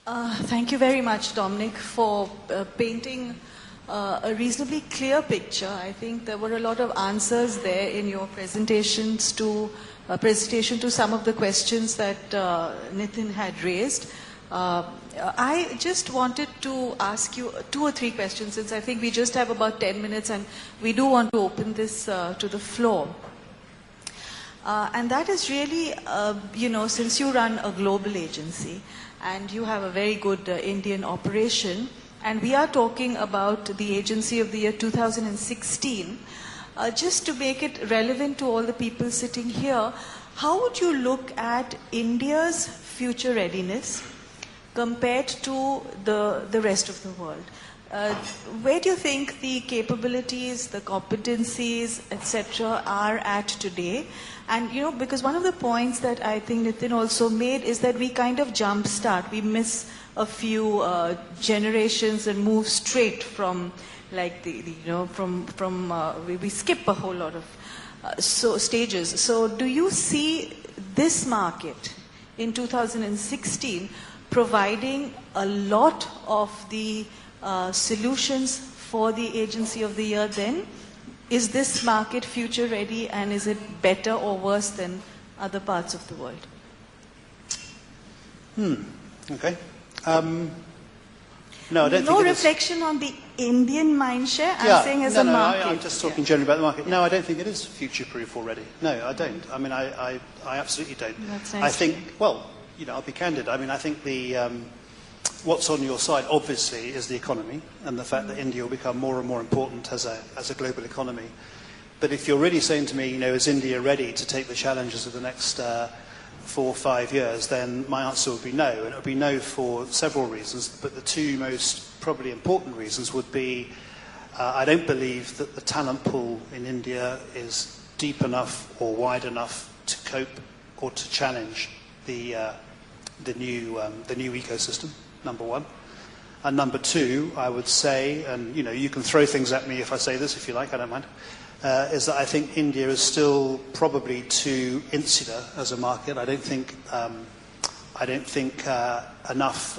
Thank you very much, Dominic, for painting a reasonably clear picture. I think there were a lot of answers there in your presentation to some of the questions that Nitin had raised. I just wanted to ask you 2 or 3 questions, since I think we just have about 10 minutes and we do want to open this to the floor. And that is really, since you run a global agency and you have a very good Indian operation, and we are talking about the Agency of the Year 2016, just to make it relevant to all the people sitting here, how would you look at India's future readiness compared to the rest of the world? Where do you think the capabilities, the competencies, etc. are at today? And, because one of the points that I think Nitin also made is that we kind of jumpstart. We miss a few generations and move straight from, like, we skip a whole lot of stages. So do you see this market in 2016 providing a lot of the solutions for the Agency of the Year then? Is this market future ready, and is it better or worse than other parts of the world? Okay. No, I don't think no reflection on the Indian mindshare. I'm saying as a market. I'm just talking generally about the market. No, I don't think it is future-proof already. No, I don't. I mean, I absolutely don't. That's nice. I think, well, I'll be candid. I mean, I think what's on your side, obviously, is the economy and the fact that India will become more and more important as a global economy. But if you're really saying to me, is India ready to take the challenges of the next 4 or 5 years, then my answer would be no. And it would be no for several reasons. But the 2 most probably important reasons would be, I don't believe that the talent pool in India is deep enough or wide enough to cope or to challenge the new ecosystem. Number 1. And number 2, I would say, and you can throw things at me if I say this, if you like, I don't mind, is that I think India is still probably too insular as a market. I don't think enough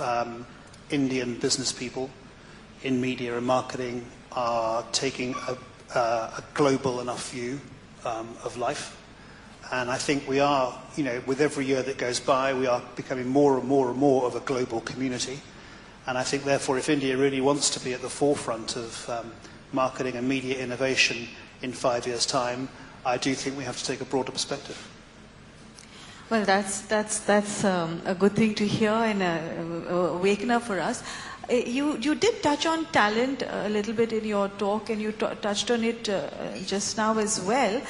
Indian business people in media and marketing are taking a global enough view of life. And I think we are, with every year that goes by, we are becoming more and more and more of a global community. And I think, therefore, if India really wants to be at the forefront of marketing and media innovation in 5 years' time, I do think we have to take a broader perspective. Well, that's a good thing to hear and a awakener for us. You did touch on talent a little bit in your talk, and you touched on it just now as well.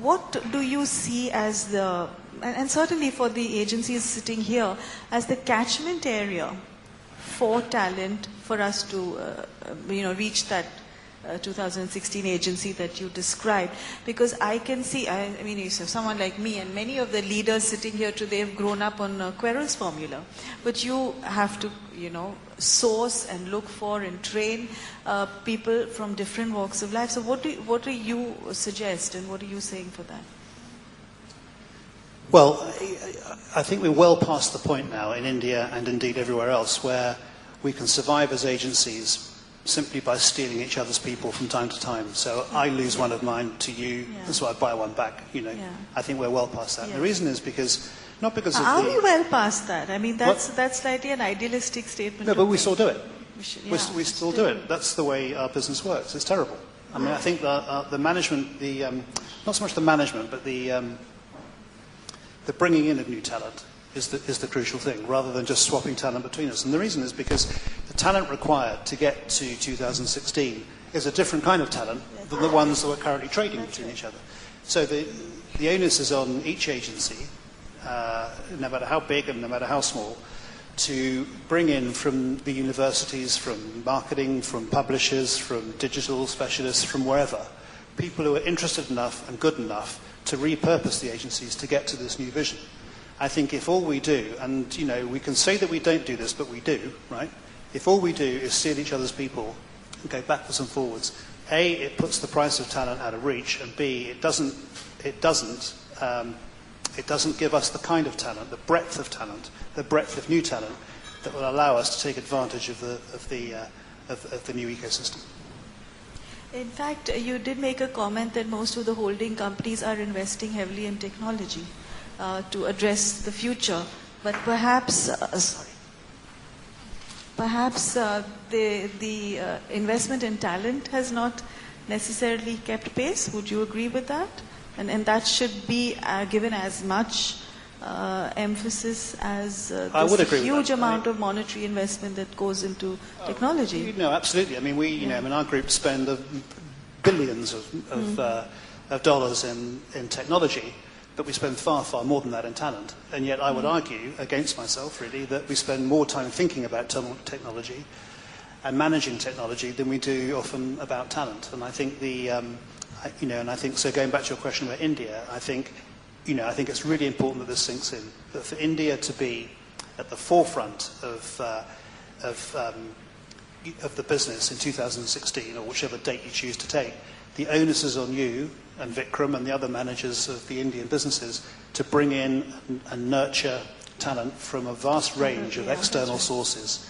What do you see as and certainly for the agencies sitting here, as the catchment area for talent for us to, reach that 2016 agency that you described? Because I can see, someone like me and many of the leaders sitting here today have grown up on Querrell's formula. But you have to, source and look for and train people from different walks of life. So what do you suggest, and what are you saying for that? Well, I think we're well past the point now in India and indeed everywhere else where we can survive as agencies simply by stealing each other's people from time to time. So I lose one of mine to you, so I buy one back. I think we're well past that. Yeah. The reason is not because of Are we well past that? I mean, that's slightly an idealistic statement. No, but we still do it. We still do it. That's the way our business works. It's terrible. I mean, I think the management, not so much the management, but the bringing in of new talent is the crucial thing, rather than just swapping talent between us. And the reason is because the talent required to get to 2016 is a different kind of talent than the ones that we're currently trading between each other. So the onus is on each agency, no matter how big and no matter how small, to bring in from the universities, from marketing, from publishers, from digital specialists, from wherever, people who are interested enough and good enough to repurpose the agencies to get to this new vision. I think if all we do, and we can say that we don't do this, but we do, right? If all we do is steal each other's people and go backwards and forwards, A, it puts the price of talent out of reach, and B, it doesn't give us the kind of talent, the breadth of new talent that will allow us to take advantage of the new ecosystem. In fact, you did make a comment that most of the holding companies are investing heavily in technology to address the future. But perhaps, the investment in talent has not necessarily kept pace. Would you agree with that? And that should be given as much emphasis as this huge amount of monetary investment that goes into technology. No, absolutely. I mean, our group spend billions of dollars in technology, but we spend far, far more than that in talent. And yet I would argue, against myself really, that we spend more time thinking about technology and managing technology than we do often about talent. And I think so going back to your question about India, I think it's really important that this sinks in, that for India to be at the forefront of the business in 2016, or whichever date you choose to take, the onus is on you and Vikram and the other managers of the Indian businesses to bring in and nurture talent from a vast range of external sources.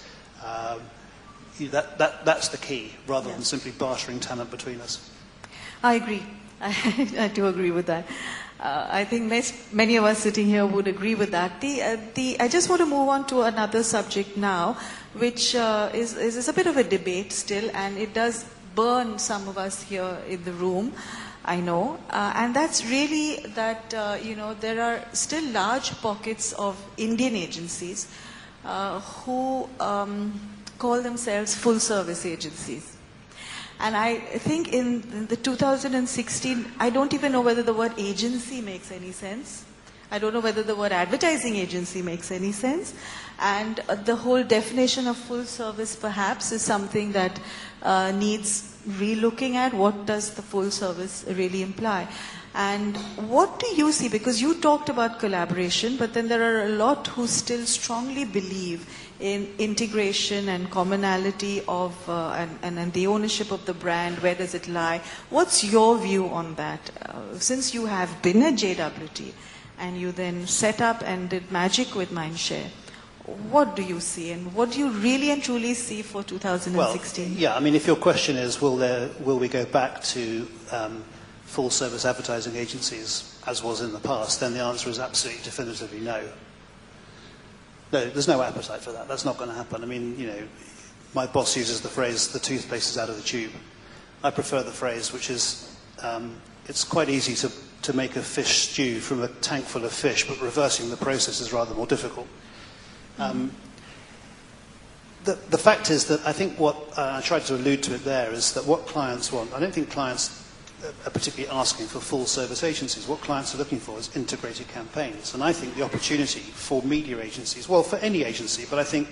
That's the key, rather than simply bartering talent between us. I agree. I do agree with that. I think many of us sitting here would agree with that. I just want to move on to another subject now, which is a bit of a debate still, and it does burn some of us here in the room, I know. And that's really that, there are still large pockets of Indian agencies who call themselves full-service agencies. And I think in the 2016, I don't even know whether the word agency makes any sense. I don't know whether the word advertising agency makes any sense. And the whole definition of full service perhaps is something that needs relooking at. What does the full service really imply? And what do you see? Because you talked about collaboration, but then there are a lot who still strongly believe in integration and commonality of and the ownership of the brand. Where does it lie? What's your view on that? Since you have been at JWT and you then set up and did magic with Mindshare, what do you see, and what do you really and truly see for 2016? Well, yeah, I mean, if your question is, will we go back to full-service advertising agencies as was in the past, then the answer is absolutely definitively no. No, there's no appetite for that. That's not going to happen. I mean, my boss uses the phrase, the toothpaste is out of the tube. I prefer the phrase, which is, it's quite easy to make a fish stew from a tank full of fish, but reversing the process is rather more difficult. The fact is that I think what, I tried to allude to it there, is that what clients want, I don't think clients are particularly asking for full service agencies. What clients are looking for is integrated campaigns. And I think the opportunity for media agencies, well, for any agency, but I think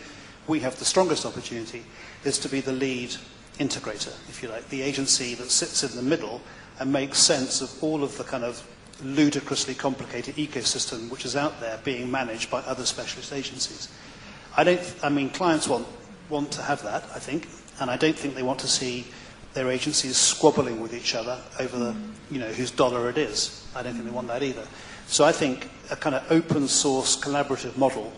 we have the strongest opportunity, is to be the lead integrator, if you like, the agency that sits in the middle and makes sense of all of the kind of ludicrously complicated ecosystem which is out there being managed by other specialist agencies. Clients want to have that, I think, and I don't think they want to see their agencies squabbling with each other over whose dollar it is. I don't think they want that either. So I think a kind of open source collaborative model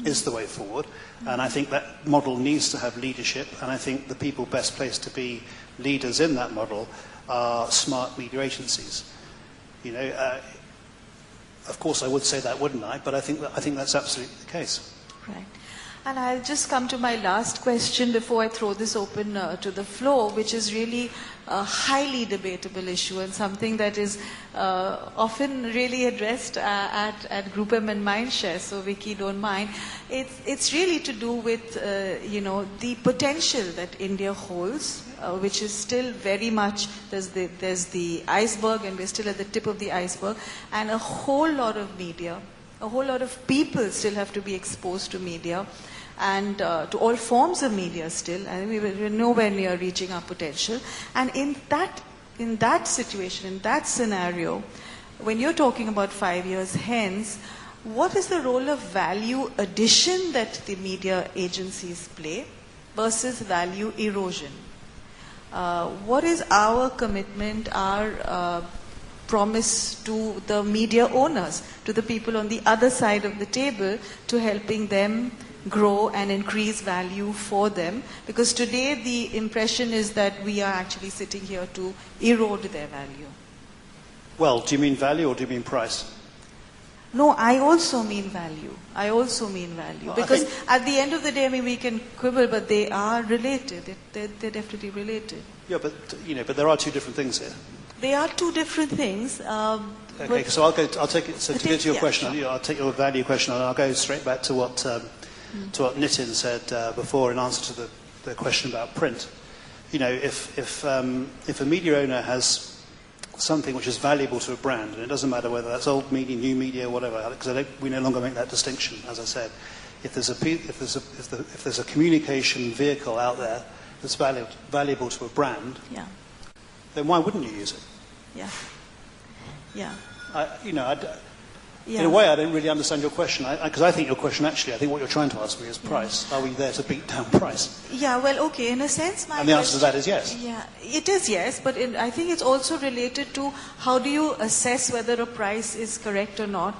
is the way forward, and I think that model needs to have leadership, and I think the people best placed to be leaders in that model are smart media agencies. Of course I would say that, wouldn't I? But I think that's absolutely the case. Right. And I'll just come to my last question before I throw this open to the floor, which is really a highly debatable issue and something that is often really addressed at Group M and Mindshare, so Vicky, don't mind. It's really to do with, the potential that India holds, which is still very much, there's the iceberg, and we're still at the tip of the iceberg, and a whole lot of media, a whole lot of people still have to be exposed to media, and to all forms of media still, and we're nowhere near reaching our potential. And in that situation, in that scenario, when you're talking about 5 years hence, what is the role of value addition that the media agencies play versus value erosion? What is our commitment, our promise to the media owners, to the people on the other side of the table, to helping them grow and increase value for them? Because today the impression is that we are actually sitting here to erode their value. Well, do you mean value or do you mean price? No, I also mean value. I also mean value. Well, because at the end of the day, I mean, we can quibble, but they are related. They're definitely related. Yeah, but there are two different things here. They are two different things. Okay, so I'll take it. So to get to your question, sure. I'll take your value question, and I'll go straight back to what Nitin said before in answer to the question about print. You know, if a media owner has something which is valuable to a brand, and it doesn't matter whether that's old media, new media, whatever, because we no longer make that distinction. As I said, if there's a communication vehicle out there that's valuable to a brand, Yeah. then why wouldn't you use it? Yeah. Yeah. In a way, I don't really understand your question, because I think your question actually, I think what you're trying to ask me is price. Are we there to beat down price? Yeah, well, okay, in a sense, and the answer to that is yes. Yeah, it is yes, but I think it's also related to how do you assess whether a price is correct or not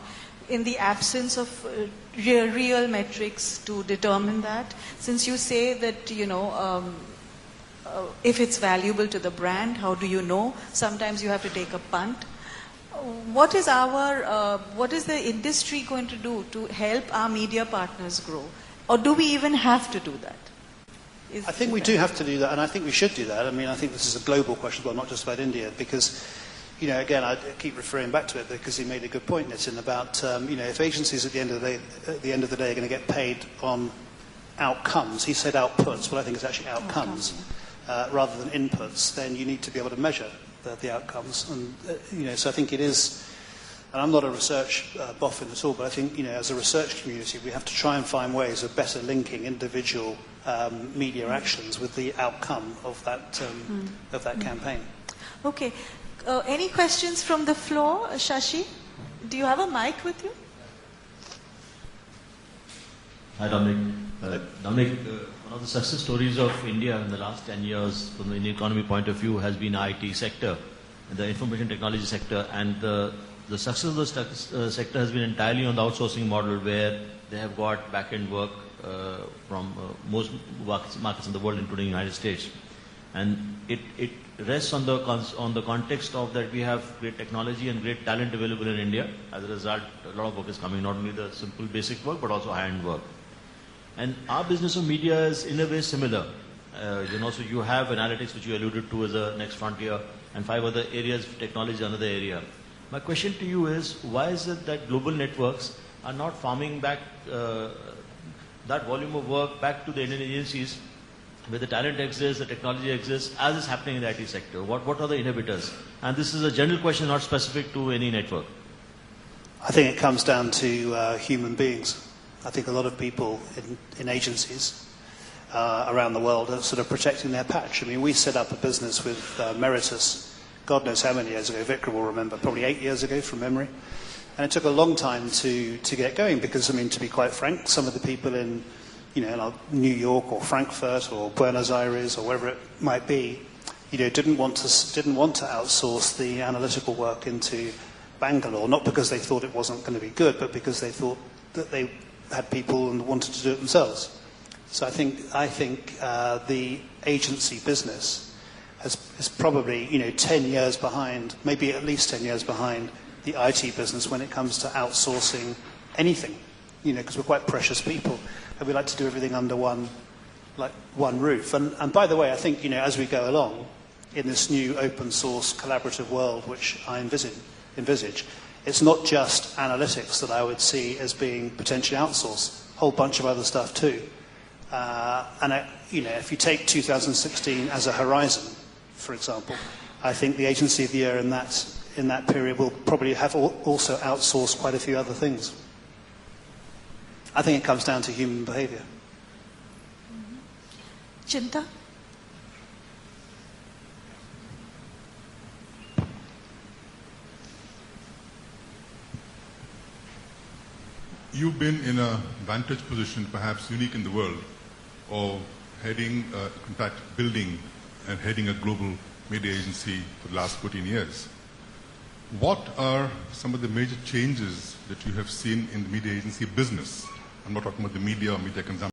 in the absence of real metrics to determine that. Since you say that, if it's valuable to the brand, how do you know? Sometimes you have to take a punt. What is the industry going to do to help our media partners grow? Or do we even have to do that? I think we do have to do that, and I think we should do that. I mean, I think this is a global question as well, not just about India, because, again, I keep referring back to it because he made a good point, Nitin, about, if agencies at the end of the day are going to get paid on outcomes, he said outputs, but I think it's actually outcomes. Rather than inputs, then you need to be able to measure the outcomes. And, so I think it is, and I'm not a research boffin at all, but I think, as a research community, we have to try and find ways of better linking individual media actions with the outcome of that campaign. Okay. Any questions from the floor? Shashi, do you have a mic with you? Hi, Dominic. Dominic, one of the success stories of India in the last 10 years from the Indian economy point of view has been IT sector, the information technology sector, and the success of the sector has been entirely on the outsourcing model where they have got back-end work from most markets in the world, including the United States. And it rests on the context of that we have great technology and great talent available in India. As a result, a lot of work is coming, not only the simple basic work, but also high-end work. And our business of media is in a way similar. So you have analytics, which you alluded to as a next frontier, and 5 other areas of technology, another area. My question to you is, why is it that global networks are not farming back that volume of work back to the Indian agencies where the talent exists, the technology exists, as is happening in the IT sector? What are the inhibitors? And this is a general question, not specific to any network. I think it comes down to human beings. I think a lot of people in agencies around the world are sort of protecting their patch. I mean, we set up a business with Meritus, God knows how many years ago. Vikram will remember, probably 8 years ago from memory. And it took a long time to get going because, I mean, to be quite frank, some of the people in, New York or Frankfurt or Buenos Aires or wherever it might be, didn't want to outsource the analytical work into Bangalore, not because they thought it wasn't going to be good, but because they thought that they had people and wanted to do it themselves. So I think the agency business is probably 10 years behind, maybe at least 10 years behind the IT business when it comes to outsourcing anything. Because we're quite precious people and we like to do everything under one roof. And by the way, I think as we go along in this new open source collaborative world which I envisage. It's not just analytics that I would see as being potentially outsourced. A whole bunch of other stuff too. If you take 2016 as a horizon, for example, I think the agency of the year in that period will probably have also outsourced quite a few other things. I think it comes down to human behavior. Chinta? You've been in a vantage position, perhaps unique in the world, of heading, in fact, building and heading a global media agency for the last 14 years. What are some of the major changes that you have seen in the media agency business I'm not talking about the media or media consumption.